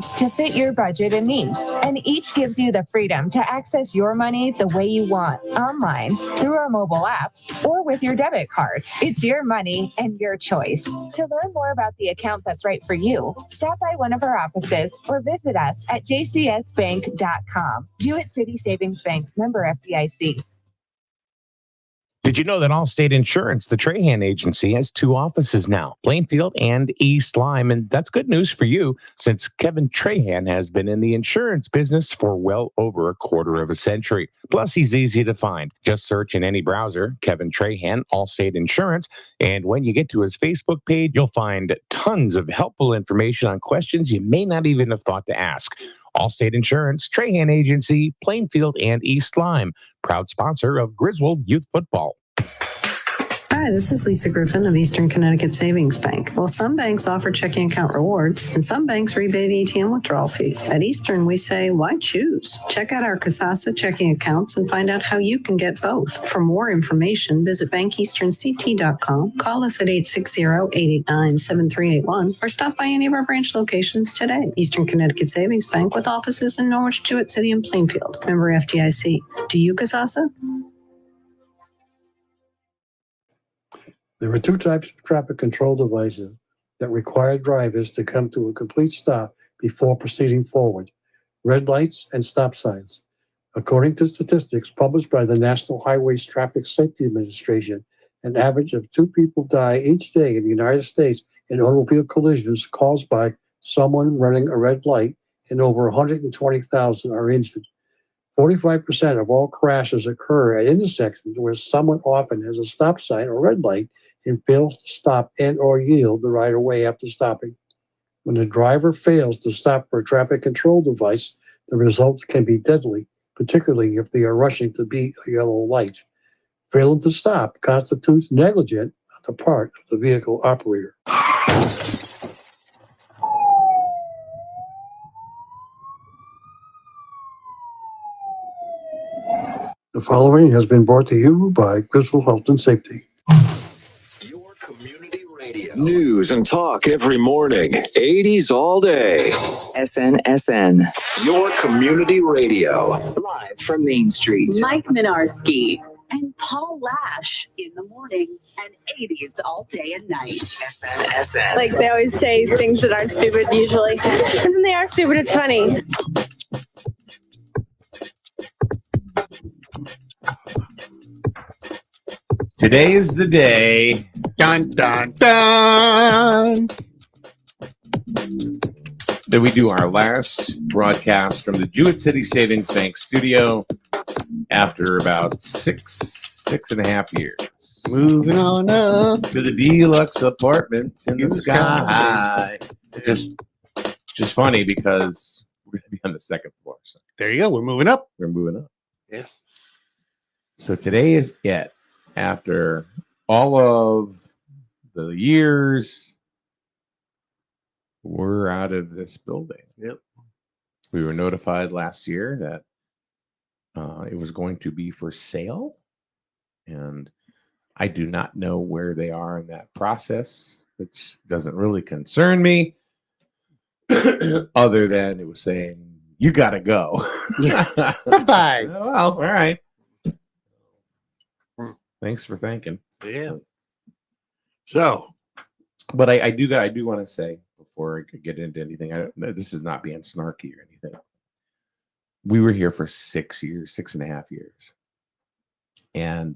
to fit your budget and needs, and each gives you the freedom to access your money the way you want, online, through our mobile app, or with your debit card. It's your money and your choice. To learn more about the account that's right for you, stop by one of our offices or visit us at jcsbank.com. Jewett City Savings Bank, member FDIC. Did you know that Allstate Insurance, the Trahan agency, has 2 offices now, Plainfield and East Lyme? And that's good news for you, since Kevin Trahan has been in the insurance business for well over a quarter of a century. Plus, he's easy to find. Just search in any browser, Kevin Trahan, Allstate Insurance. And when you get to his Facebook page, you'll find tons of helpful information on questions you may not even have thought to ask. Allstate Insurance, Trahan Agency, Plainfield, and East Lyme, proud sponsor of Griswold Youth Football. Hi, this is Lisa Griffin of Eastern Connecticut Savings Bank. Well, some banks offer checking account rewards, and some banks rebate ATM withdrawal fees. At Eastern, we say, why choose? Check out our Kasasa checking accounts and find out how you can get both. For more information, visit bankeasternct.com, call us at 860-889-7381, or stop by any of our branch locations today. Eastern Connecticut Savings Bank, with offices in Norwich, Jewett City, and Plainfield. Member FDIC. Do you Kasasa? There are 2 types of traffic control devices that require drivers to come to a complete stop before proceeding forward: red lights and stop signs. According to statistics published by the National Highways Traffic Safety Administration, an average of 2 people die each day in the United States in automobile collisions caused by someone running a red light, and over 120,000 are injured. 45% of all crashes occur at intersections where someone often has a stop sign or red light and fails to stop and or yield the right of way after stopping. When the driver fails to stop for a traffic control device, the results can be deadly, particularly if they are rushing to beat a yellow light. Failing to stop constitutes negligence on the part of the vehicle operator. The following has been brought to you by Griswold Health and Safety. Your community radio. News and talk every morning. 80s all day. SNSN. Your community radio. Live from Main Street. Mike Minarski and Paul Lash in the morning and 80s all day and night. SNSN. Like, they always say things that aren't stupid usually. And then they are stupid, it's funny. Today is the day, dun, dun, dun, that we do our last broadcast from the Jewett City Savings Bank studio after about six and a half years. Moving on up to the deluxe apartment in the sky. Just funny because we're going to be on the 2nd floor. So. There you go. We're moving up. We're moving up. Yeah. So today is it. After all of the years, we're out of this building. Yep. We were notified last year that it was going to be for sale. And I do not know where they are in that process, which doesn't really concern me, other than it was saying, you got to go. Yeah. Bye-bye. Well, all right. Thanks for thanking. Yeah. So, but I do want to say before I could get into anything, this is not being snarky or anything. We were here for 6 years, 6.5 years, and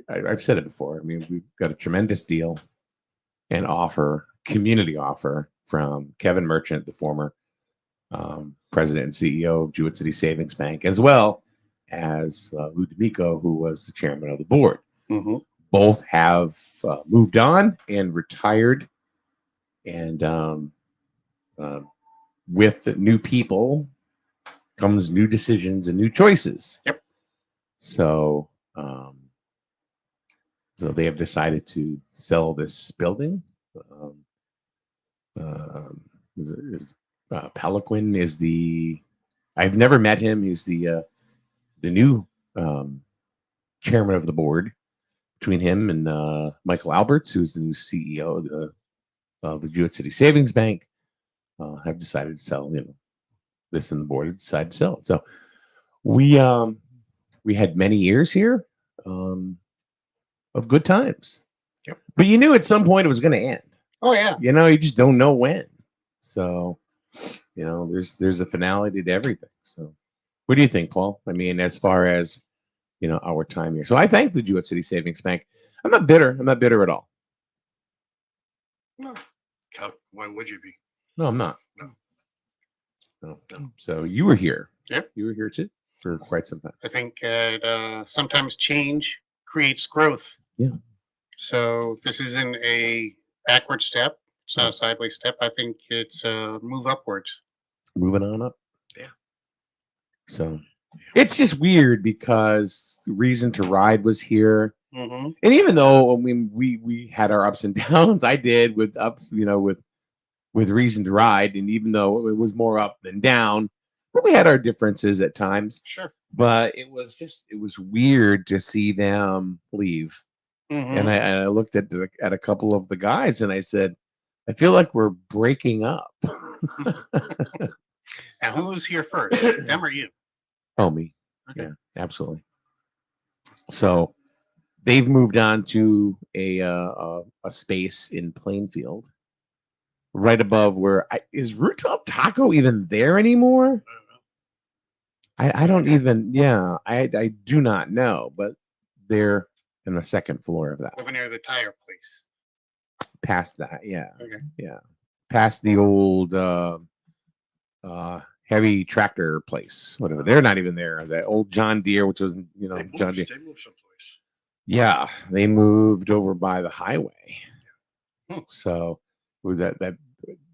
I've said it before. I mean, we've got a tremendous deal and community offer from Kevin Merchant, the former president and CEO of Jewett City Savings Bank, as well as Lou D'Amico, who was the chairman of the board. Mm-hmm. Both have moved on and retired, and with new people comes new decisions and new choices. Yep. So they have decided to sell this building. Palaquin is I've never met him. He's the new chairman of the board. Between him and Michael Alberts, who's the new CEO of the Jewett City Savings Bank, have decided to sell. This and the board have decided to sell it. So we had many years here of good times. Yep. But you knew at some point it was going to end. Oh yeah. You just don't know when. So there's a finality to everything. So what do you think, Paul? I mean, as far as our time here. So I thank the Jewett City Savings Bank. I'm not bitter. I'm not bitter at all. No. Why would you be? No, I'm not. No. So you were here. Yep. You were here too for quite some time. I think sometimes change creates growth. Yeah. So this isn't a backward step. It's not a sideways step. I think it's a move upwards. Moving on up. Yeah. So it's just weird because Reason to Ride was here. Mm-hmm. And even though we had our ups and downs, I did with ups, with Reason to Ride, and even though it was more up than down, but we had our differences at times. Sure. But it was weird to see them leave. Mm-hmm. And I looked at a couple of the guys and I said, I feel like we're breaking up. Now, who was here first, them or you? Oh, me. Okay. Yeah, absolutely. So they've moved on to a space in Plainfield, right above where is Rooftop Taco even there anymore? I don't even. Yeah, I do not know, but they're in the second floor of that. Over near the tire place. Past that, yeah. Okay. Yeah. Past the old heavy tractor place, whatever. They're not even there. The old John Deere, which was John Deere. They moved someplace. Yeah, they moved over by the highway. Hmm. So was that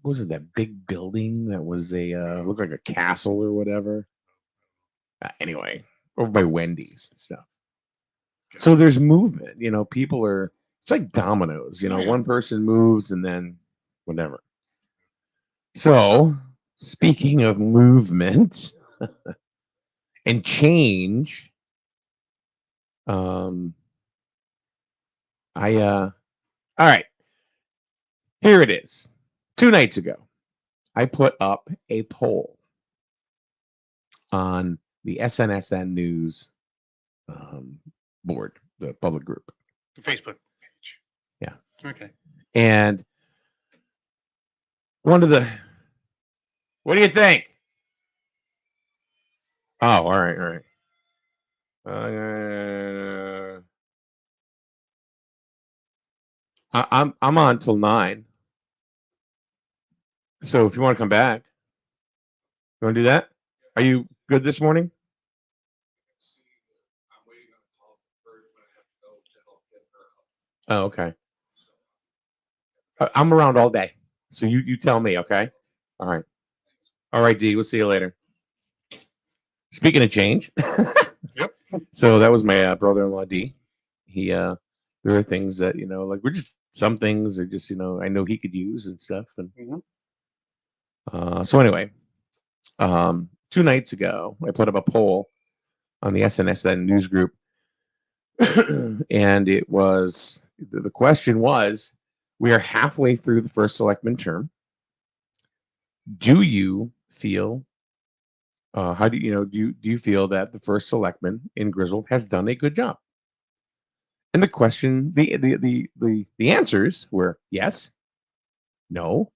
was it that big building that was looked like a castle or whatever? Anyway, over by Wendy's and stuff. Okay. So there's movement. People are. It's like dominoes. Yeah. One person moves and then whatever. So speaking of movement and change, all right, here it is. 2 nights ago, I put up a poll on the SNSN News board, the public group. The Facebook page. Yeah. Okay. And what do you think? Oh, all right. I'm on till 9. So if you want to come back, you want to do that? Are you good this morning? Oh, okay. I'm around all day. So you tell me, okay? All right. All right, D. We'll see you later. Speaking of change. Yep. So that was my brother-in-law, D. He there are things that, like we're just some things are just, I know he could use and stuff. And so anyway, 2 nights ago, I put up a poll on the SNSN news group. And it was the question was, we are halfway through the first selectman term. Do you feel how do you feel that the first selectman in Grizzled has done a good job? And the question, the answers were yes, no,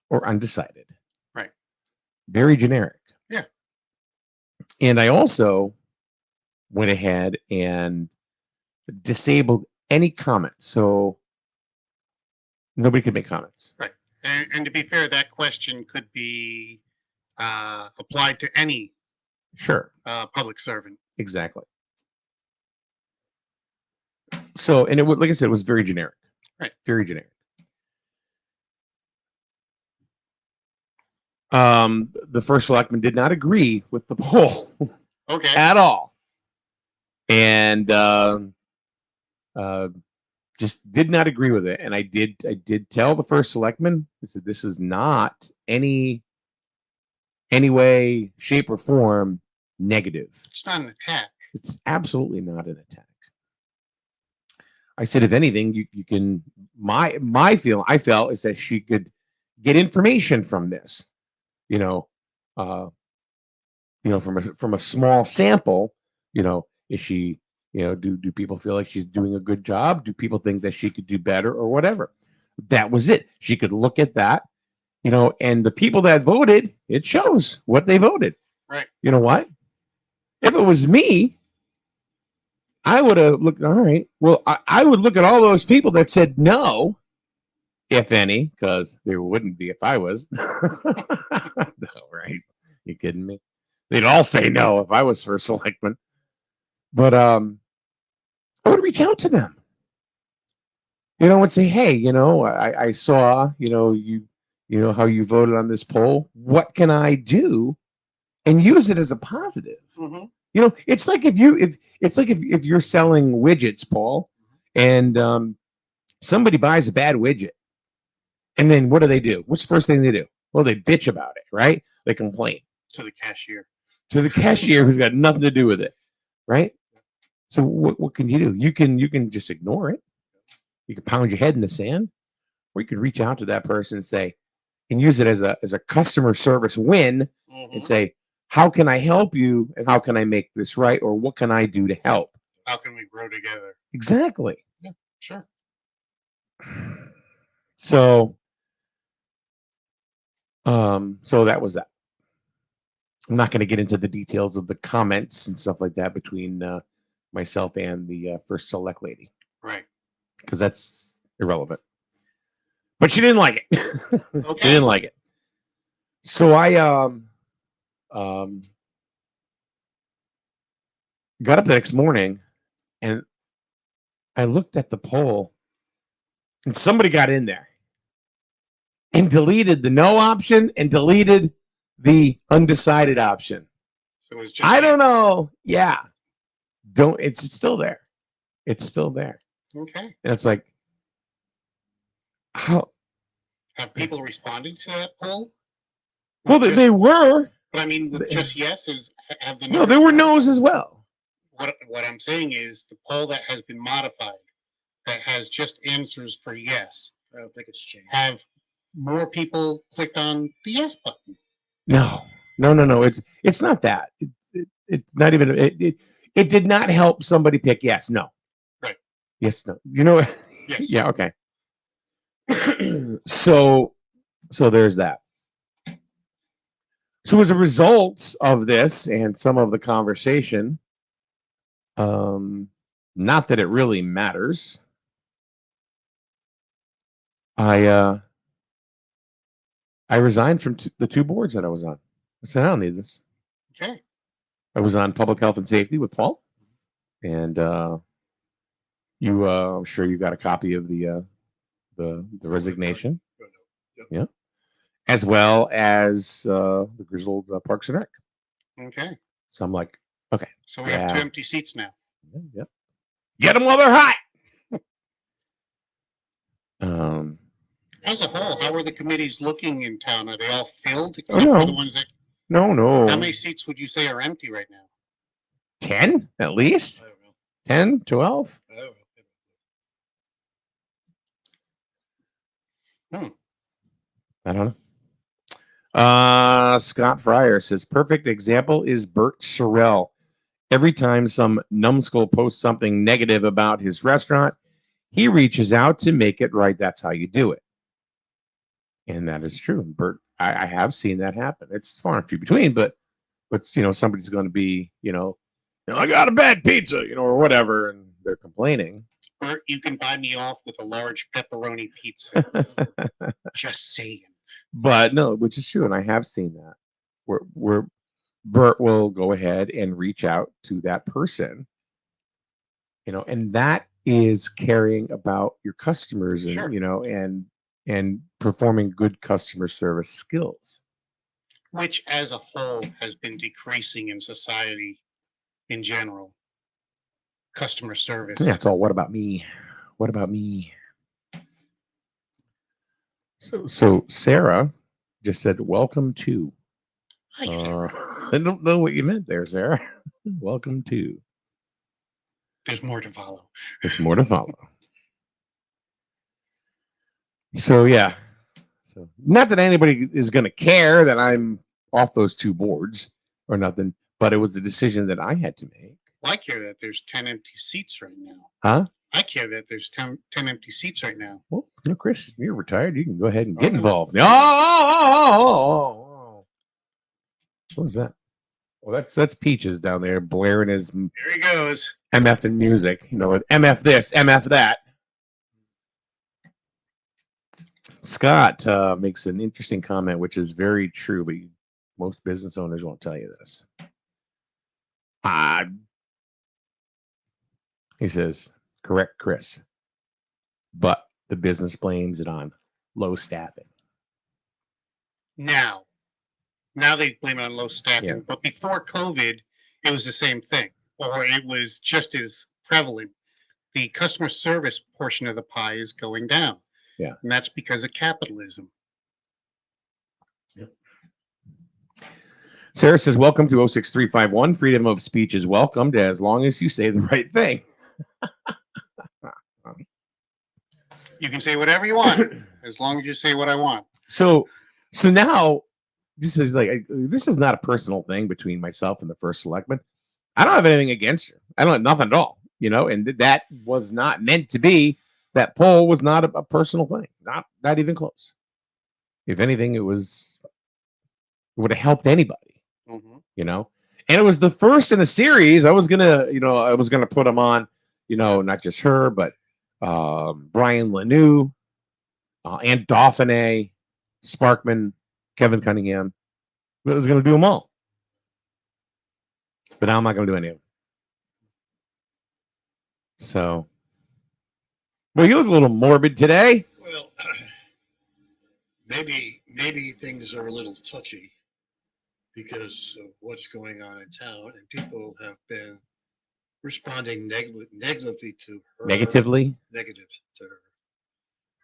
or undecided. Right. Very generic. Yeah. And I also went ahead and disabled any comments, so nobody could make comments. Right. And to be fair, that question could be applied to any public servant. Exactly. So, and it was, like I said, it was very generic. Right. Very generic. The first selectman did not agree with the poll. Okay. At all. And just did not agree with it. And I did tell the first selectman, I said, this is not any way, shape, or form negative. It's not an attack. It's absolutely not an attack. I said, if anything, you can, my feeling, I felt is that she could get information from this. you know, from a small sample, is she, do people feel like she's doing a good job? Do people think that she could do better or whatever? That was it. She could look at that, and the people that voted, it shows what they voted. Right. You know what? If it was me, I would have looked, all right. Well, I would look at all those people that said no, if any, because there wouldn't be if I was. No, right? You kidding me? They'd all say no if I was first selectman. But I would reach out to them, and say, hey, I saw, how you voted on this poll. What can I do? And use it as a positive. Mm-hmm. It's like if you're selling widgets, Paul, and somebody buys a bad widget, and then what do? What's the first thing they do? Well, they bitch about it, right? They complain to the cashier. To the cashier who's got nothing to do with it, right? So what can you do? You can just ignore it. You can pound your head in the sand, or you could reach out to that person and say, and use it as a customer service win, and say, how can I help you, and how can I make this right, or what can I do to help? How can we grow together? Exactly. Yeah, sure. So that was that. I'm not going to get into the details of the comments and stuff like that between myself and the first select lady. Right. Because that's irrelevant. But she didn't like it. Okay. She didn't like it. So I got up the next morning and I looked at the poll, and somebody got in there and deleted the no option and deleted the undecided option. So it was just I don't know. Yeah. It's still there. It's still there. Okay. And it's like, how have people responded to that poll? Well, they were. But I mean, with just yeses, have the no, there were no's as well. What I'm saying is the poll that has been modified, that has just answers for yes. I don't think it's changed. Have more people clicked on the yes button? No. It's not that. It's not even. It did not help somebody pick yes. No. Right. Yes. No. Yes. Yeah. Okay. So there's that. So as a result of this and some of the conversation, not that it really matters, I resigned from the two boards that I was on. I said, I don't need this. Okay. I was on public health and safety with Paul, and I'm sure you got a copy of the resignation. Yep. Yeah. As well as the grizzled Parks and Rec. Okay. So I'm like, okay. So we have 2 empty seats now. Yep. Get them while they're hot. As a whole, how are the committees looking in town? Are they all filled except no. for the ones that? No. How many seats would you say are empty right now? 10 at least. I don't know. 10, 12. I don't know. I don't know. Scott Fryer says, perfect example is Bert Sorrell. Every time some numbskull posts something negative about his restaurant, he reaches out to make it right. That's how you do it. And that is true. Bert, I have seen that happen. It's far and few between, but somebody's going to be, I got a bad pizza, or whatever, and they're complaining. Bert, you can buy me off with a large pepperoni pizza. Just saying. But no, which is true, and I have seen that. Where Bert will go ahead and reach out to that person, and that is caring about your customers, and sure. and performing good customer service skills, which as a whole has been decreasing in society in general. Customer service. Yeah, it's all what about me? What about me? So Sarah just said, welcome to. Hi, Sarah. I don't know what you meant there, Sarah. Welcome to. There's more to follow. There's more to follow. So yeah. So, not that anybody is going to care that I'm off those 2 boards or nothing, but it was a decision that I had to make. Well, I care that there's 10 empty seats right now. Huh? I care that there's 10 empty seats right now. Well, Chris, you're retired. You can go ahead and get involved. Oh. What was that? Well, that's Peaches down there blaring his. There he goes. MF and music, with MF this, MF that. Scott makes an interesting comment, which is very true, but most business owners won't tell you this. He says, correct, Chris, but the business blames it on low staffing. Now they blame it on low staffing, but before COVID, it was the same thing, or it was just as prevalent. The customer service portion of the pie is going down. Yeah. And that's because of capitalism. Yep. Sarah says, welcome to 06351. Freedom of speech is welcomed as long as you say the right thing. You can say whatever you want as long as you say what I want. So now this is not a personal thing between myself and the first selectman. I don't have anything against her. I don't have nothing at all, and that was not meant to be. That poll was not a personal thing, not even close. If anything, it would have helped anybody, and it was the first in a series. I was gonna put them on, not just her, but Brian Lanou, Aunt Dauphiné, Sparkman, Kevin Cunningham. I was gonna do them all, but now I'm not gonna do any of them. So. Well, you look a little morbid today. Well, maybe things are a little touchy because of what's going on in town, and people have been responding negatively to her. Negative to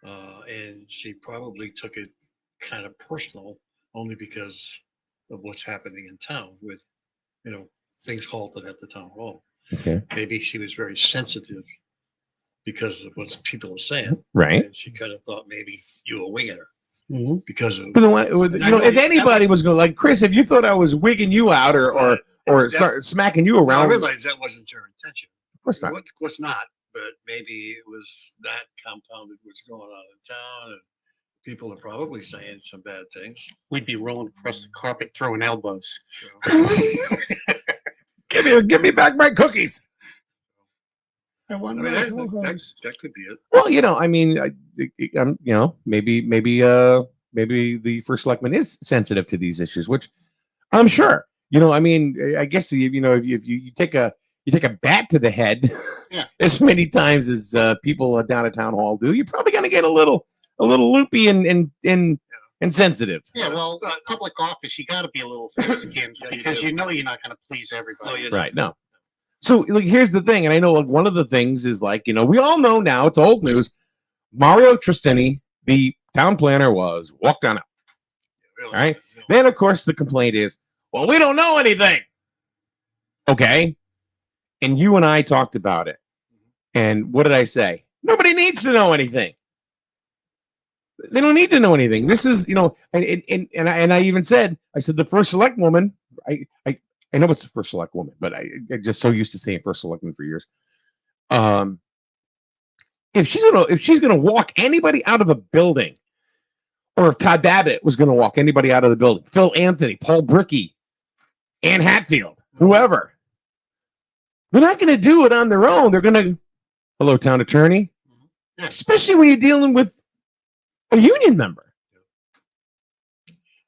her, and she probably took it kind of personal, only because of what's happening in town with, things halted at the town hall. Okay. Maybe she was very sensitive because of what people are saying. Right. And she kind of thought maybe you were winging her Mm-hmm. because of. If anybody was going like Chris, if you thought I was wigging you out or start smacking you around, I realized that wasn't her intention. Of course not. Of course not. But maybe it was that compounded what's going on in town, and people are probably saying some bad things. We'd be rolling across the carpet throwing elbows. So. Give me back my cookies. I wonder. That could be it. Well, maybe the first selectman is sensitive to these issues, which I'm sure. I guess if you take a bat to the head as many times as people down at town hall do, you're probably going to get a little loopy and sensitive. Yeah, well, public office, you got to be a little thick-skinned because you're not going to please everybody. Right? No. So here's the thing, and I know one of the things is we all know now, it's old news. Mario Tristini, the town planner, was walked on out. Really? All right. No. Then of course the complaint is, well, we don't know anything. Okay. And you and I talked about it. And what did I say? Nobody needs to know anything. They don't need to know anything. This is, and I even said, I said the first select woman, I know it's the first select woman, but I just so used to saying first selectman for years. If she's gonna walk anybody out of a building, or if Todd Babbitt was gonna walk anybody out of the building, Phil Anthony, Paul Brickey, Ann Hatfield, whoever, they're not gonna do it on their own. They're gonna, hello, town attorney, especially when you're dealing with a union member.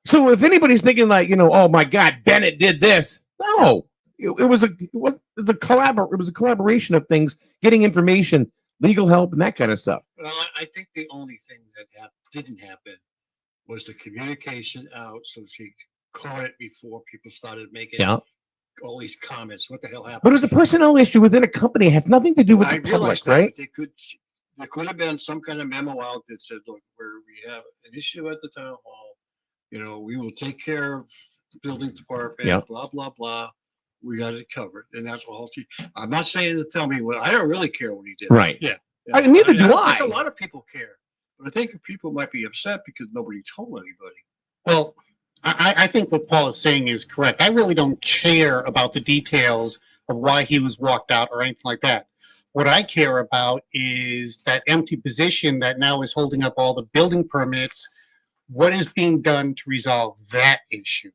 So if anybody's thinking oh my God, Bennett did this. No, it was a collaboration of things, getting information, legal help, and that kind of stuff. Well, I think the only thing that didn't happen was the communication out, so she caught it before people started making all these comments. What the hell happened? But it was a personnel issue within a company. It has nothing to do with the public, right? There could have been some kind of memo out that said, look, where we have an issue at the town hall, we will take care of the building department, blah, blah, blah. We got it covered. And that's all. I'm not saying to tell me I don't really care what he did. Right. Yeah. Neither do I. A lot of people care. But I think people might be upset because nobody told anybody. Well, I think what Paul is saying is correct. I really don't care about the details of why he was walked out or anything like that. What I care about is that empty position that now is holding up all the building permits. What is being done to resolve that issue?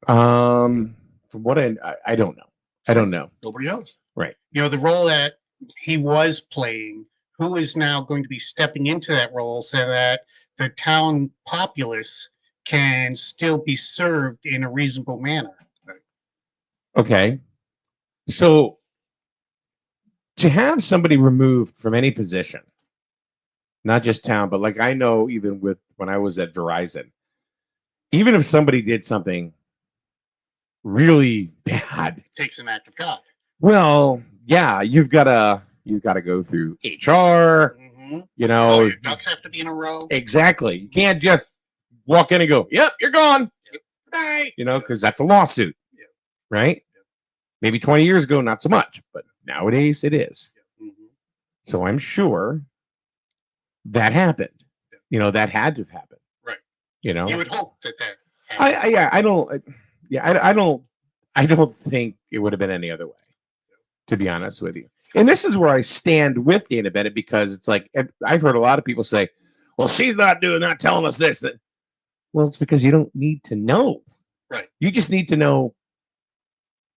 From what I don't know. I don't know. Nobody knows. Right. You know, the role that he was playing, who is now going to be stepping into that role so that the town populace can still be served in a reasonable manner. Okay. So to have somebody removed from any position, not just town, but like I know even with when I was at Verizon, even if somebody did something really bad, It takes an act of God. well, yeah, you've got to go through HR. You know, All your ducks have to be in a row. Exactly. You can't just walk in and go, "Yep, you're gone." Right. You know, because that's a lawsuit, right? Maybe 20 years ago, not so much, but nowadays it is. So I'm sure that happened. You know, that had to have happened. Right. You know, You would hope that I don't think it would have been any other way, to be honest with you. And this is where I stand with Dana Bennett, because it's like I've heard a lot of people say, "Well, she's not telling us this." Well, it's because you don't need to know. Right. You just need to know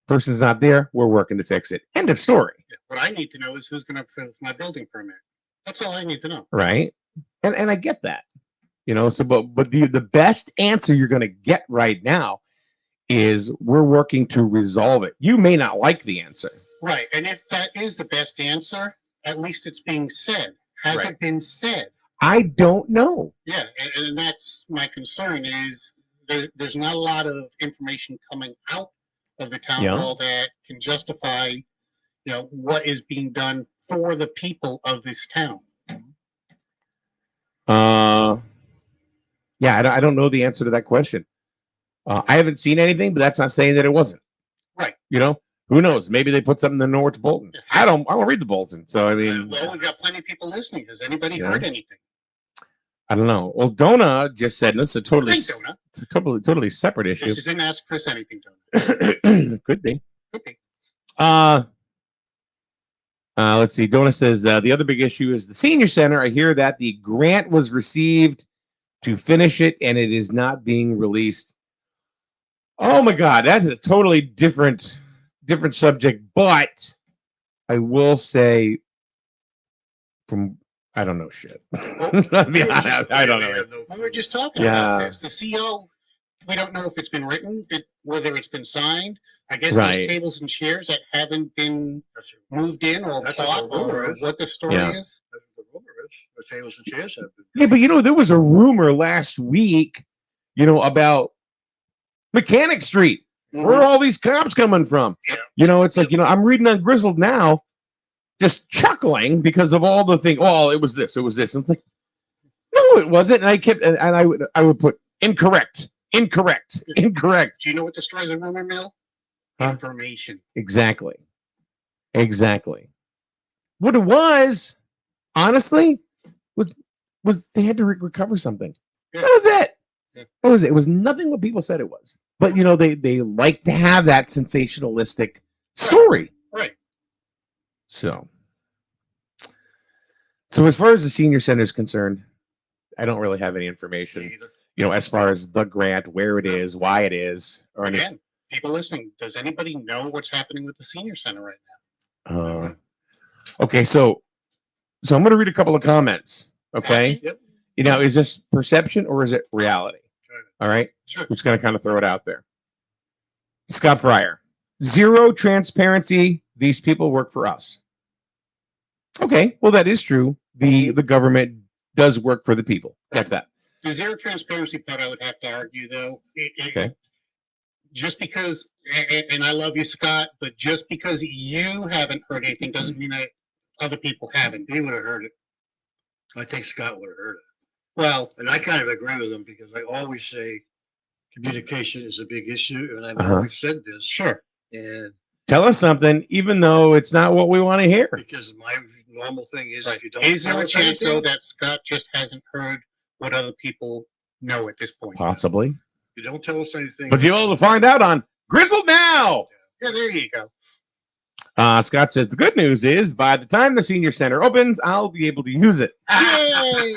person's not there. We're working to fix it. End of story. What I need to know is who's going to approve my building permit. That's all I need to know. Right. And I get that. You know, so but the best answer you're going to get right now is we're working to resolve it. You may not like the answer. Right. And if that is the best answer, at least it's being said. Has it been said? I don't know. Yeah, and that's my concern is there's not a lot of information coming out of the town hall that can justify, you know, what is being done for the people of this town. Yeah, I don't know the answer to that question. I haven't seen anything, but that's not saying that it wasn't. Right. You know, who knows? Maybe they put something in the North Bolton. I don't read the Bolton, so I mean. Well, we've got plenty of people listening. Has anybody heard anything? I don't know. Well, Donna just said this is a totally separate issue. She didn't ask Chris anything, Donna. Could be. Could be. Let's see. Donna says the other big issue is the senior center. I hear that the grant was received to finish it, and it is not being released. Oh my God, that's a totally different subject. But I will say, I don't know shit. I don't know. We were just talking about this. The CO, we don't know if it's been written, whether it's been signed. I guess there's tables and chairs that haven't been moved in or bought, or what the story is. That's what the rumor is. The tables and chairs have been. Yeah, but you know, there was a rumor last week, you know, about Mechanic Street. Where are all these cops coming from? You know, it's like, you know, I'm reading on Grizzled now, just chuckling because of all the things. Oh, it was this. And it's like, no, it wasn't. And I kept, and I would put incorrect. Do you know what destroys a rumor mill? Information. Exactly. What it was, honestly, was they had to recover something. That was it. That was it. It was nothing what people said it was. But you know, they like to have that sensationalistic story. Right. So as far as the senior center is concerned, I don't really have any information. You know, as far as the grant, where it is, why it is, or anything. Again, people listening, does anybody know what's happening with the senior center right now? Okay, so I'm going to read a couple of comments. Okay. Yep. You know, is this perception or is it reality? All right. Sure. Just going to kind of throw it out there. Scott Fryer, zero transparency. These people work for us. Okay, well, that is true. The government does work for the people. Get that. The zero transparency part, I would have to argue, though. Just because, and I love you, Scott, but just because you haven't heard anything doesn't mean that other people haven't. He would have heard it. I think Scott would have heard it. Well, and I kind of agree with him because I always say communication is a big issue, and I've always said this. Sure. And Tell us something, even though it's not what we want to hear. Because my normal thing is, Right. if you don't Is there tell a us chance, though, anything, that Scott just hasn't heard what other people know at this point? Possibly. you don't tell us anything. But you'll be able to find out on Grizzled Now. Yeah, there you go. Scott says, the good news is by the time the senior center opens, I'll be able to use it. Yay!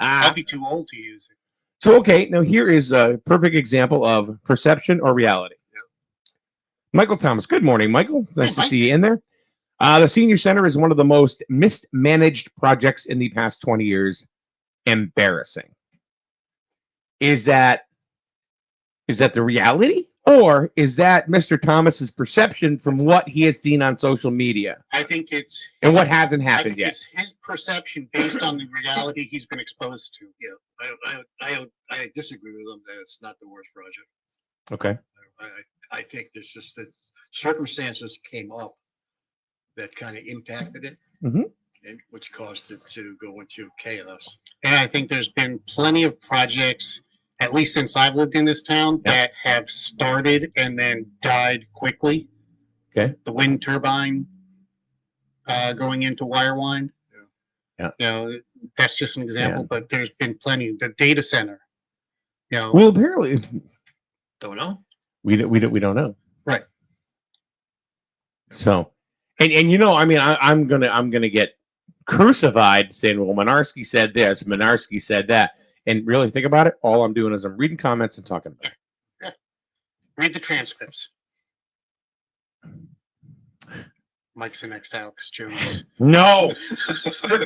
I'll be too old to use it. So, okay, now here is a perfect example of perception or reality. Michael Thomas. Good morning, Michael. It's nice to see you in there. The senior center is one of the most mismanaged projects in the past 20 years. Embarrassing. Is that the reality? Or is that Mr. Thomas's perception from what he has seen on social media? I think it's and what hasn't happened yet. It's his perception based on the reality he's been exposed to. Yeah, I disagree with him that it's not the worst project. Okay. I think there's just that circumstances came up that kind of impacted it, and which caused it to go into chaos. And I think there's been plenty of projects, at least since I've lived in this town, that have started and then died quickly. Okay. The wind turbine going into wire wind. Yeah. You know, that's just an example, but there's been plenty. The data center. You know. Well, apparently, don't know. We don't know. Right. So, and you know, I mean, I'm gonna get crucified saying, well, Minarski said this, Minarski said that. And really think about it, all I'm doing is I'm reading comments and talking about it. Yeah. Read the transcripts. Mike's the next Alex Jones. No.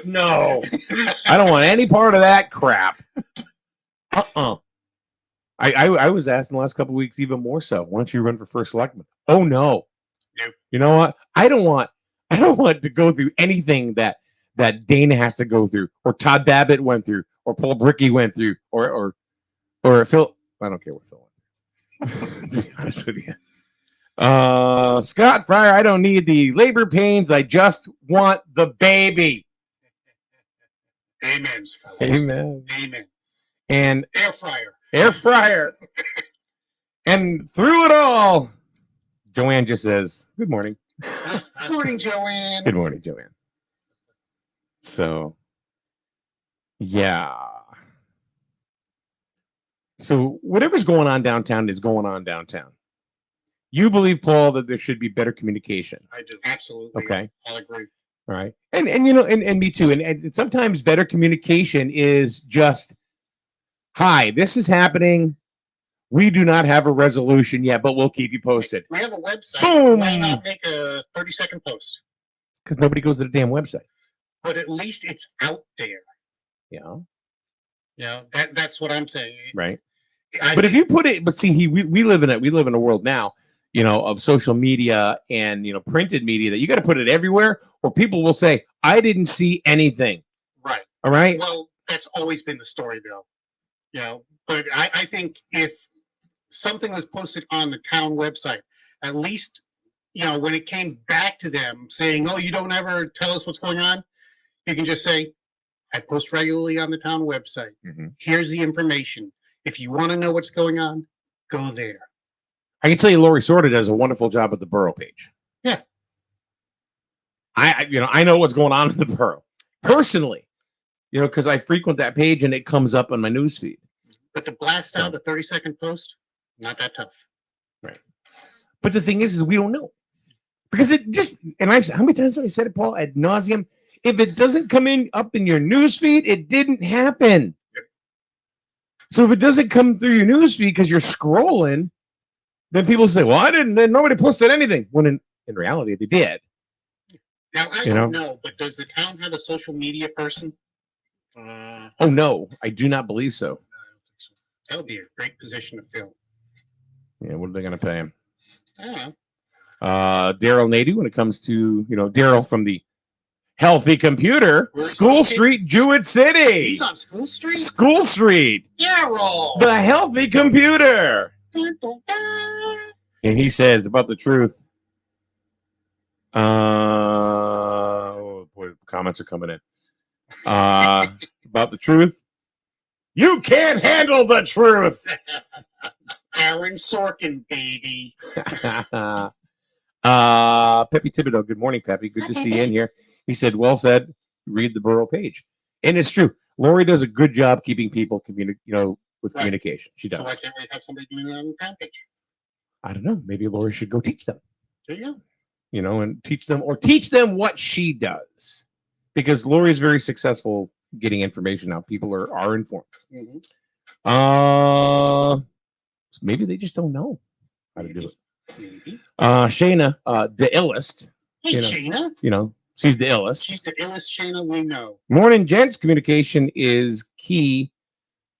No. I don't want any part of that crap. I was asked in the last couple of weeks even more so. Why don't you run for first selectman? Oh no. Yep. You know what? I don't want to go through anything that Dana has to go through, or Todd Babbitt went through, or Paul Brickey went through, or Phil. I don't care what Phil went through. To be honest with you. Scott Fryer, I don't need the labor pains. I just want the baby. Amen, Scott. Amen. Amen. And air fryer. Air fryer. And through it all, Joanne just says, good morning. Good morning, Joanne. Good morning, Joanne. So, yeah. So whatever's going on downtown is going on downtown. You believe, Paul, that there should be better communication. I do. Absolutely. Okay. I'll agree. All right. And you know, and me too. And sometimes better communication is just, hi, this is happening. We do not have a resolution yet, but we'll keep you posted. We have a website. Boom. Why not make a 30-second post? Because nobody goes to the damn website. But at least it's out there. Yeah. Yeah, that's what I'm saying. Right. But if you put it, but see, we live in a world now, you know, of social media and, you know, printed media that you got to put it everywhere, or people will say, I didn't see anything. Right. All right. Well, that's always been the story, though. You know, but I think if something was posted on the town website, at least, you know, when it came back to them saying, oh, you don't ever tell us what's going on, you can just say, I post regularly on the town website. Mm-hmm. Here's the information. If you want to know what's going on, go there. I can tell you, Lori Sorta does a wonderful job at the borough page. Yeah. I know what's going on in the borough personally, you know, because I frequent that page and it comes up on my newsfeed. But to blast out a 30-second post, not that tough. Right. But the thing is we don't know, because it just, and how many times have I said it, Paul, ad nauseum? If it doesn't come up in your newsfeed, it didn't happen. Yep. So if it doesn't come through your newsfeed because you're scrolling, then people say, well, nobody posted anything. When in reality, they did. Now, I don't know, but does the town have a social media person? Oh, no, I do not believe so. I don't think so. That would be a great position to fill. Yeah, what are they going to pay him? I don't know. Daryl Nadu, when it comes to, you know, Daryl from the Healthy Computer, Where's School Street, Jewett City. He's on School Street? School Street. Daryl. The Healthy Computer. Dun, dun, dun. And he says about the truth. Oh boy, comments are coming in. About the truth. You can't handle the truth. Aaron Sorkin, baby. Pepe Thibodeau. Good morning, Pepe. Good to see you in here. He said, well said. Read the Borough page. And it's true. Lori does a good job keeping people with communication. She does. So why can't we have somebody doing it on the town page? I don't know. Maybe Lori should go teach them. There you go. And teach them what she does. Because Lori is very successful getting information out. People are informed. Mm-hmm. Maybe they just don't know how to do it. Maybe. Shayna, the illest. Hey, Shayna. She's the illest. She's the illest Shayna we know. Morning, gents. Communication is key.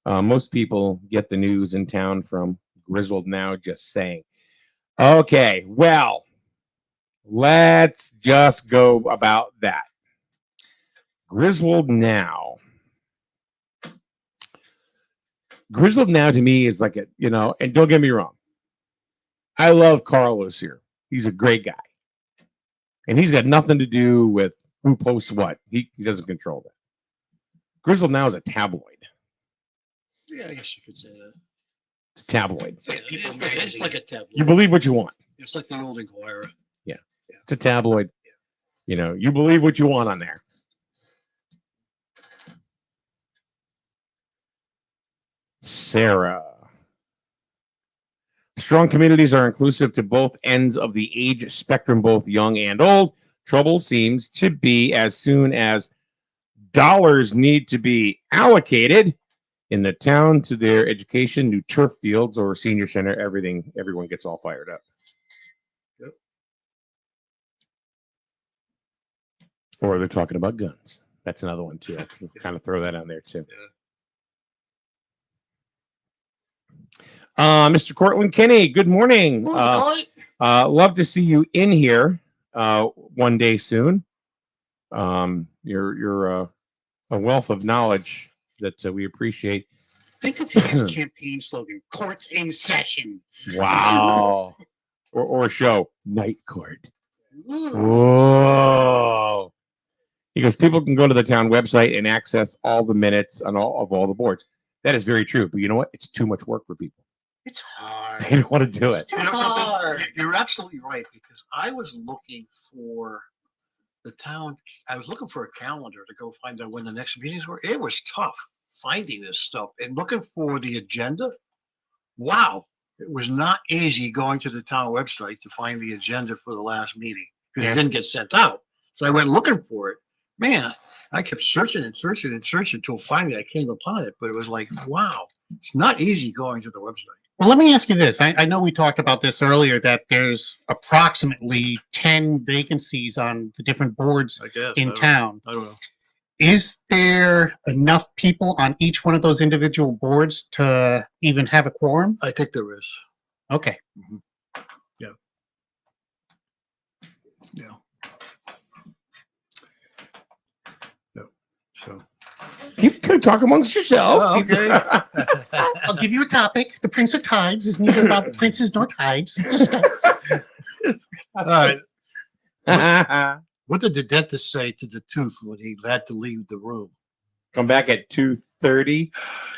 Most people get the news in town from Grizzled Now, just saying. Okay, well, let's just go about that. Grizzled Now. Grizzled Now to me is like and don't get me wrong. I love Carlos here. He's a great guy. And he's got nothing to do with who posts what. He doesn't control that. Grizzled Now is a tabloid. Yeah, I guess you could say that. It's a tabloid. It's like a tabloid. You believe what you want. It's like the old Inquirer. Yeah. It's a tabloid. You believe what you want on there. Sarah. Strong communities are inclusive to both ends of the age spectrum, both young and old. Trouble seems to be as soon as dollars need to be allocated in the town to their education, new turf fields or senior center, everyone gets all fired up. Yep. Or they're talking about guns. That's another one too. I'll kind of throw that on there too. Mr. Cortland Kenny, good morning. Love to see you in here one day soon. You're a wealth of knowledge that we appreciate. Think of his campaign slogan: "Courts in session." Wow. or a show, Night Court. Whoa. He goes, people can go to the town website and access all the minutes on all the boards. That is very true. But you know what? It's too much work for people. It's hard. They don't want to do it. You're absolutely right, because I was looking for the town. I was looking for a calendar to go find out when the next meetings were. It was tough finding this stuff and looking for the agenda. Wow. It was not easy going to the town website to find the agenda for the last meeting because it didn't get sent out. So I went looking for it. Man, I kept searching until finally I came upon it. But it was like, wow, it's not easy going to the website. Well, let me ask you this. I know we talked about this earlier, that there's approximately 10 vacancies on the different boards in town. I don't know. Is there enough people on each one of those individual boards to even have a quorum? I think there is. Okay. Mm-hmm. Yeah. Yeah. No. So. Keep talk amongst yourselves. Oh, okay. I'll give you a topic. The Prince of Tides is neither about the princes nor tides. Discuss. All right. What did the dentist say to the tooth when he had to leave the room? Come back at 2:30.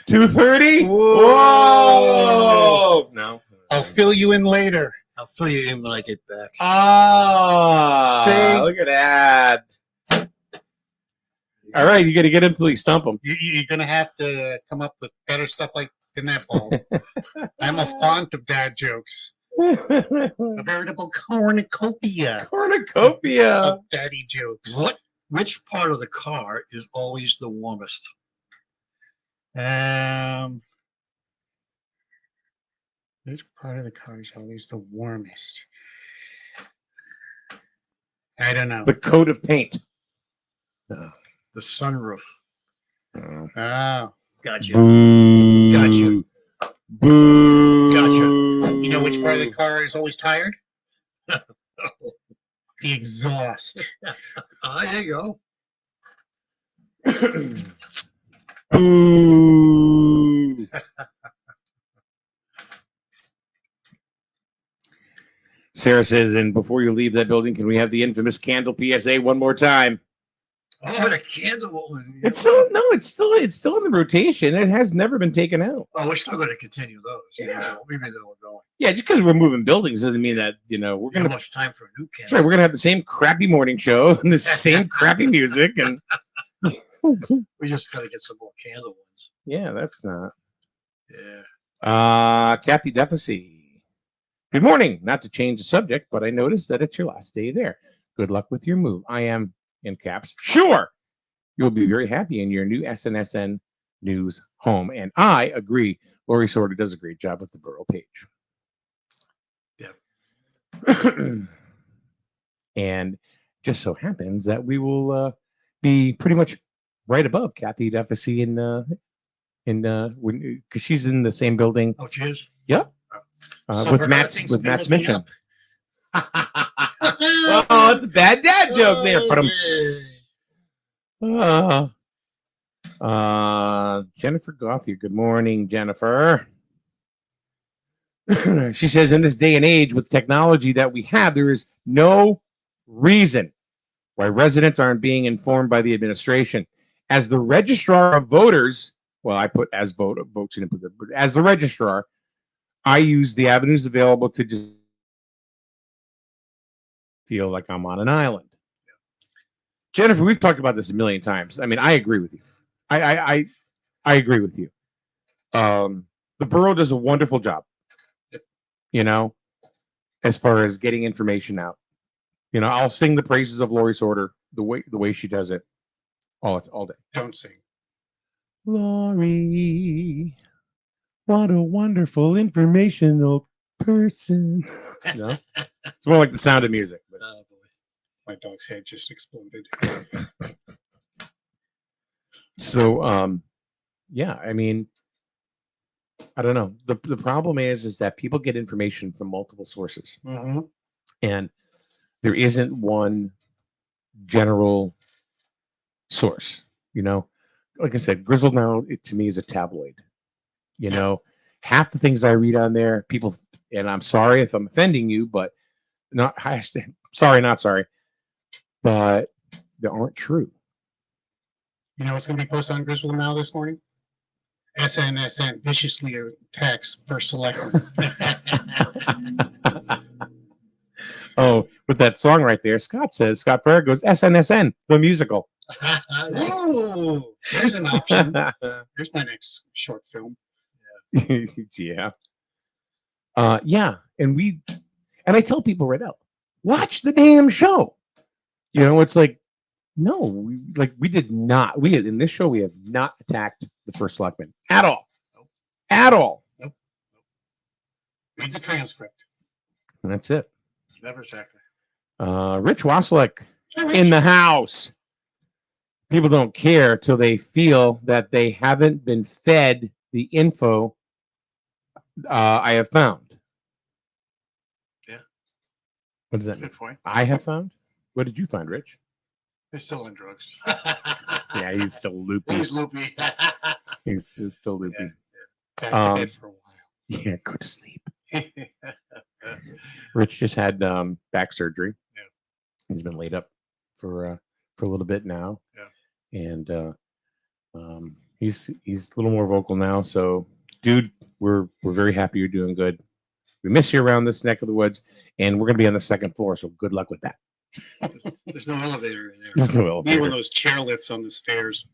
2:30? Whoa! No. I'll fill you in later. I'll fill you in when I get back. Look at that. All right, you got to get him till you stump him. You're going to have to come up with better stuff than that, Paul. I'm a font of dad jokes. A veritable cornucopia. Of daddy jokes. Which part of the car is always the warmest? Which part of the car is always the warmest? I don't know. The coat of paint. The sunroof. Oh. Gotcha. Boo. Gotcha. Boo. Gotcha. You know which part of the car is always tired? The exhaust. There you go. Boo. Sarah says, and before you leave that building, can we have the infamous candle PSA one more time? Oh, the candle one. It's still it's still in the rotation. It has never been taken out. Oh, we're still going to continue those, even though we're going. Yeah, just because we're moving buildings doesn't mean that we're Not gonna. much time for a new candle. That's right, we're gonna have the same crappy morning show and the same crappy music, and We just got to get some more candle ones. yeah, that's not. Yeah. Kathy Deficit. Good morning. Not to change the subject, but I noticed that it's your last day there. Good luck with your move. I am in caps. Sure. You'll be very happy in your new SNSN News home. And I agree. Lori Sorter does a great job with the borough page. Yeah. And just so happens that we will be pretty much right above Kathy Deficit because she's in the same building. Oh, she is? Yep. So With for her, Matt's things with have been Matt's looking mission. up. Oh, it's a bad dad joke there. Jennifer Gothier. Good morning, Jennifer. She says, in this day and age with technology that we have, there is no reason why residents aren't being informed by the administration. As the registrar of voters, well, I put as votes in, but as the registrar, I use the avenues available to just feel like I'm on an island. Jennifer, we've talked about this a million times. I mean, I agree with you. I agree with you. The borough does a wonderful job, as far as getting information out. I'll sing the praises of Lori Sorter the way she does it all day. Don't sing. Lori, what a wonderful informational person. It's more like the Sound of Music. But. Oh, boy. My dog's head just exploded. So, yeah, I mean, I don't know. The problem is that people get information from multiple sources, and there isn't one general source. Like I said, Grizzle Now to me is a tabloid. Half the things I read on there, people, and I'm sorry if I'm offending you, but not sorry, but they aren't true. You know what's going to be posted on Grizzle Now this morning? SNSN viciously attacks First Selectman. Oh, with that song right there, Scott Farrar goes, SNSN, the musical. Ooh, there's an option. Here's my next short film. Yeah. Yeah. And I tell people right out, watch the damn show. It's like, no, we did not. In this show, we have not attacked the First Selectman at all. Nope. At all. Nope. Read the transcript. And that's it. Never exactly. Rich Wasilek in the house. People don't care till they feel that they haven't been fed the info I have found. Yeah. What does that mean? Good point. I have found? What did you find, Rich? They're still on drugs. Yeah, he's still loopy. He's loopy. He's still loopy. Back to bed for a while. Yeah, go to sleep. Rich just had back surgery. Yeah. He's been laid up for a little bit now. Yeah. And he's a little more vocal now. So, dude, we're very happy you're doing good. We miss you around this neck of the woods, and we're gonna be on the second floor. So good luck with that. There's no elevator in there. There's no Need elevator. one of those chair lifts on the stairs.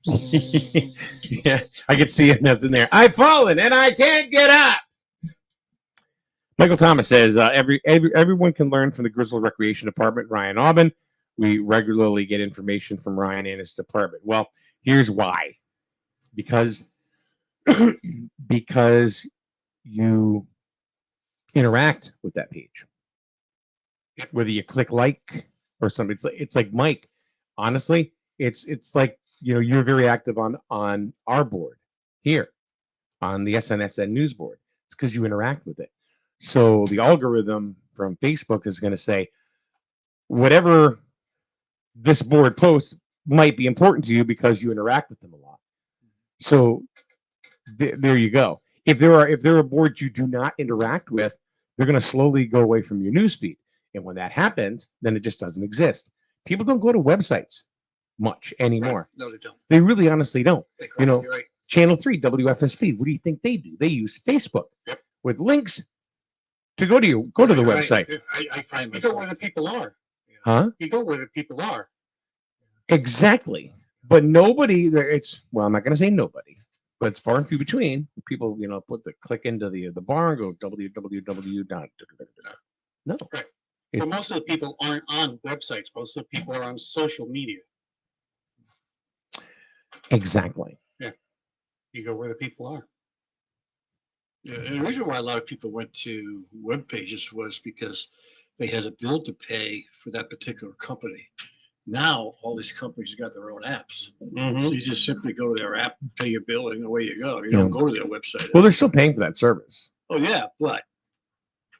Yeah, I could see it as in there. I've fallen and I can't get up. Michael Thomas says everyone can learn from the Grizzle Recreation Department, Ryan Aubin. We regularly get information from Ryan and his department. Well, here's why. Because you interact with that page. Whether you click like or something, it's like Mike. Honestly, it's like you're very active on our board here on the SNSN news board. It's because you interact with it. So the algorithm from Facebook is going to say whatever this board posts might be important to you because you interact with them a lot. So there you go. If there are boards you do not interact with, they're going to slowly go away from your newsfeed. And when that happens, then it just doesn't exist. People don't go to websites much anymore. No, they don't. They really honestly don't. You know, You're right. Channel 3, WFSP, what do you think they do? They use Facebook with links to go to the website. I find You go where the people are. Huh? You go where the people are. Exactly. But nobody there, I'm not gonna say nobody, but it's far and few between. People, put the click into the bar and go www. No. Right. But most of the people aren't on websites. Most of the people are on social media. Exactly. Yeah. You go where the people are. Yeah, and the reason why a lot of people went to web pages was because they had a bill to pay for that particular company. Now all these companies got their own apps, so you just simply go to their app, pay your bill, and away you go. You don't go to their website. Well, they're still paying for that service. Oh yeah, but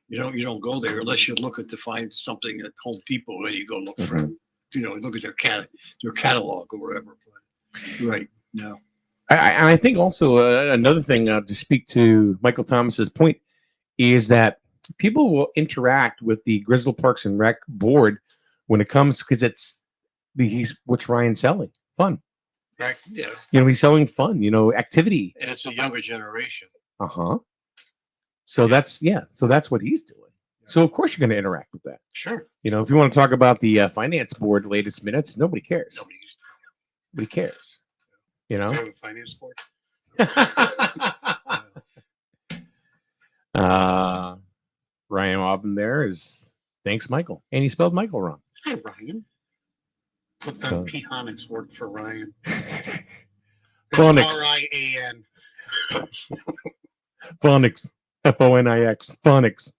you don't go there unless you're looking to find something at Home Depot, and you go look for it. Look at their catalog or whatever. Right. No. I think also another thing to speak to Michael Thomas's point is that people will interact with the Grizzle Parks and Rec board when it comes, because what's Ryan selling? Fun. Right. Yeah. He's selling fun, activity. And it's a younger generation. Uh-huh. So that's what he's doing. So of course you're going to interact with that. Sure. If you want to talk about the finance board latest minutes, nobody cares. Nobody cares. We have a finance board. Ryan Aubin there is thanks, Michael. And he spelled Michael wrong. Hi, Ryan. Put that P. Honix work for Ryan. Phonics. R-I-A-N. Phonics. F-O-N-I-X. Phonics.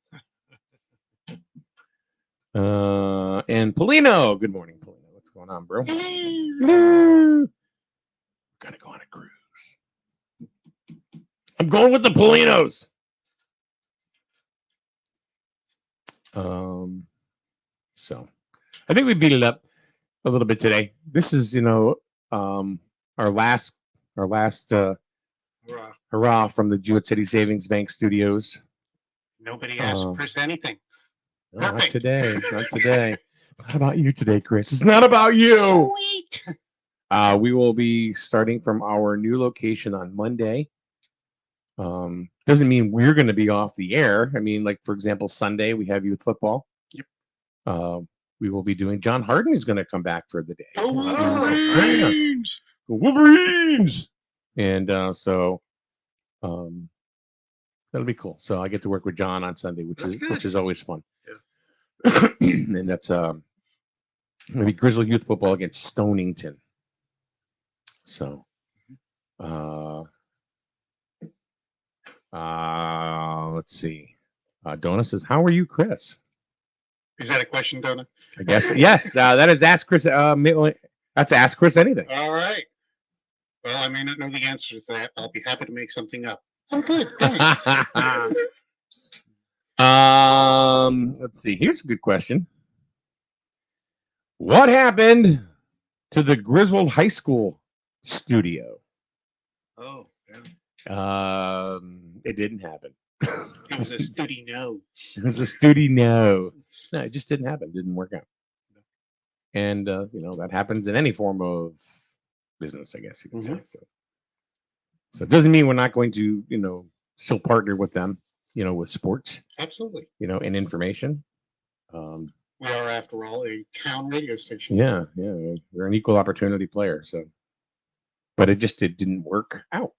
And Polino. Good morning, Polino. What's going on, bro? Hello. Gotta go on a cruise. I'm going with the Polinos. So I think we beat it up a little bit today. This is, our last hurrah from the Jewett City Savings Bank studios. Nobody asked Chris anything. No, not today. Not today. It's not about you today, Chris. It's not about you. Sweet. We will be starting from our new location on Monday. Doesn't mean we're going to be off the air. I mean, like, for example, Sunday we have youth football. Yep. We will be doing. John Harden is going to come back for the day. Go Wolverines! Go Wolverines! And so that'll be cool. So I get to work with John on Sunday, which is always fun. Yeah. And that's maybe Grizzly Youth Football against Stonington. So let's see. Donna says, "How are you, Chris?" Is that a question, Donna? I guess yes. That is Ask Chris. That's Ask Chris Anything. All right. Well, I may not know the answer to that. I'll be happy to make something up. Oh, good. Thanks. Let's see. Here's a good question. What happened to the Griswold High School studio? Oh, yeah. It didn't happen. It was a studio. It was a studio. No, it just didn't happen. It didn't work out. And that happens in any form of business, I guess you could say. So it doesn't mean we're not going to, still partner with them, with sports. Absolutely. And information. We are, after all, a town radio station. Yeah. We're an equal opportunity player. So, but it didn't work out.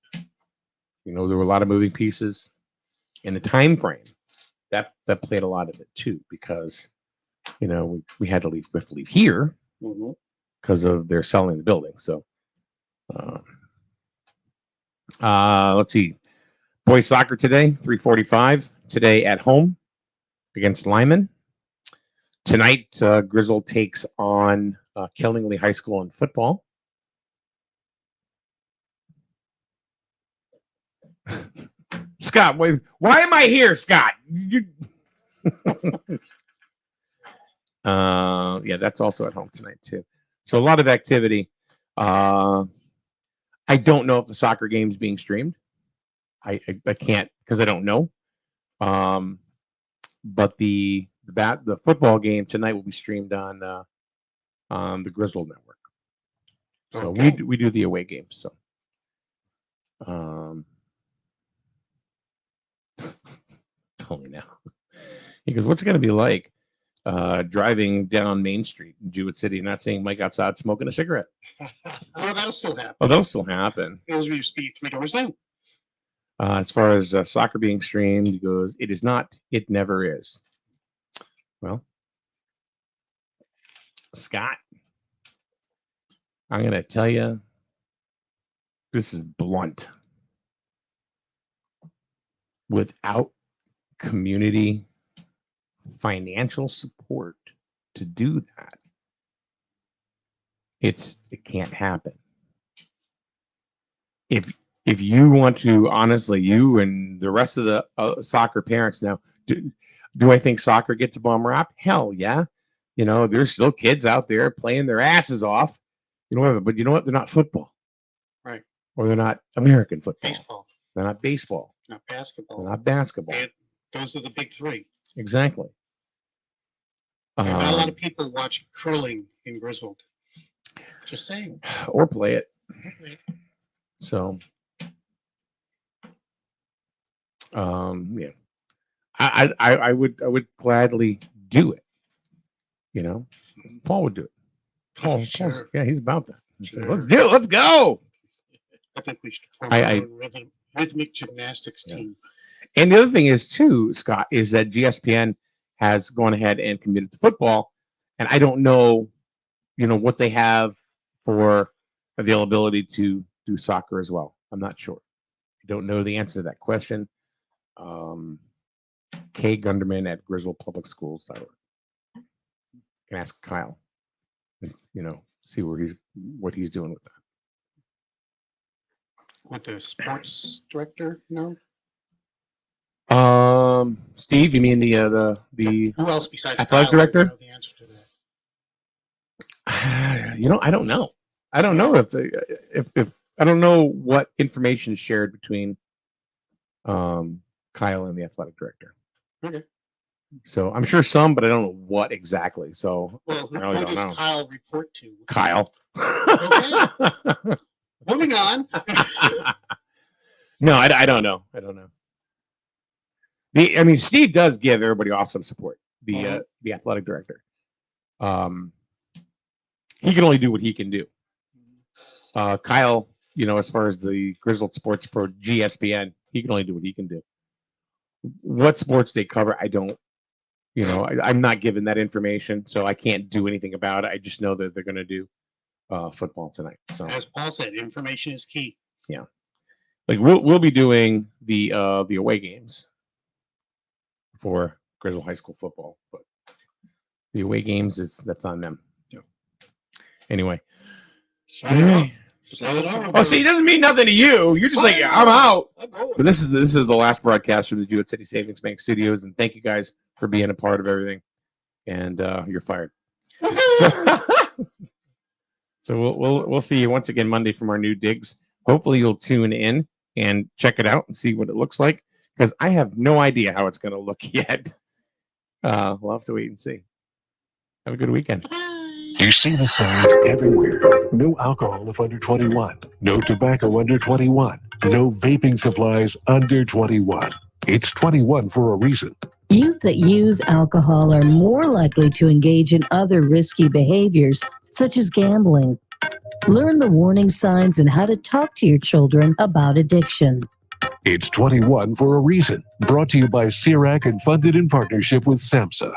There were a lot of moving pieces, and the time frame that played a lot of it too, because we had to leave. We have to leave here because of their selling the building. So, let's see. Boys soccer today, 3:45 today at home against Lyman. Tonight, Grizzle takes on Killingley High School in football. Scott, why am I here, Scott? Yeah, that's also at home tonight too. So a lot of activity. I don't know if the soccer game is being streamed. I can't, because I don't know. But the football game tonight will be streamed on the Grizzle Network. So Okay. we do the away games. So, tell me now. He goes, "What's it going to be like driving down Main Street in Jewett City and not seeing Mike outside smoking a cigarette?" Oh, that'll still happen. Oh, that'll still happen. It'll just be 3 doors down. As far as soccer being streamed, he goes, "It is not. It never is." Well, Scott, I'm going to tell you, this is blunt. Without community financial support to do that, it can't happen. If you want to, honestly, you and the rest of the soccer parents now, do I think soccer gets a bum rap? Hell yeah. You know, there's still kids out there playing their asses off. You know, but you know what? They're not football. Right. Or they're not American football. Baseball. They're not baseball. Not basketball. They're not basketball. Those are the big 3. Exactly. Not a lot of people watch curling in Griswold. Just saying. Or play it. So, yeah, I would gladly do it. You know, Paul would do it. Paul, Sure. yeah, he's about that. Sure. Let's do it. Let's go. I think we should form a rhythmic gymnastics team. And the other thing is too, Scott, is that GSPN has gone ahead and committed to football, and I don't know, what they have for availability to do soccer as well. I'm not sure. I don't know the answer to that question. Kay Gunderman at Griswold Public Schools. Can ask Kyle. See what he's doing with that. With the sports director? No. Steve, you mean the who else besides athletic Kyle director? would know the answer to that? I don't know. I don't know if I don't know what information is shared between Kyle and the athletic director. Okay. So I'm sure some, but I don't know what exactly. So Well, who does Kyle report to? Kyle. Okay. Moving on. No, I don't know. I don't know. Steve does give everybody awesome support. The athletic director. He can only do what he can do. Kyle, as far as the Griswold Sports Pro GSPN, he can only do what he can do. What sports they cover, I don't. I'm not given that information, so I can't do anything about it. I just know that they're going to do football tonight. So, as Paul said, information is key. Yeah, like we'll be doing the away games for Griswold High School football, but the away games that's on them. Yeah. Anyway. Oh, see, it doesn't mean nothing to you. You're just like, I'm out. But this is the last broadcast from the Jewett City Savings Bank Studios, and thank you guys for being a part of everything. And you're fired. So we'll see you once again Monday from our new digs. Hopefully you'll tune in and check it out and see what it looks like, because I have no idea how it's going to look yet. We'll have to wait and see. Have a good weekend. You see the signs everywhere. No alcohol if under 21. No tobacco under 21. No vaping supplies under 21. It's 21 for a reason. Youth that use alcohol are more likely to engage in other risky behaviors, such as gambling. Learn the warning signs and how to talk to your children about addiction. It's 21 for a reason. Brought to you by CIRAC and funded in partnership with SAMHSA.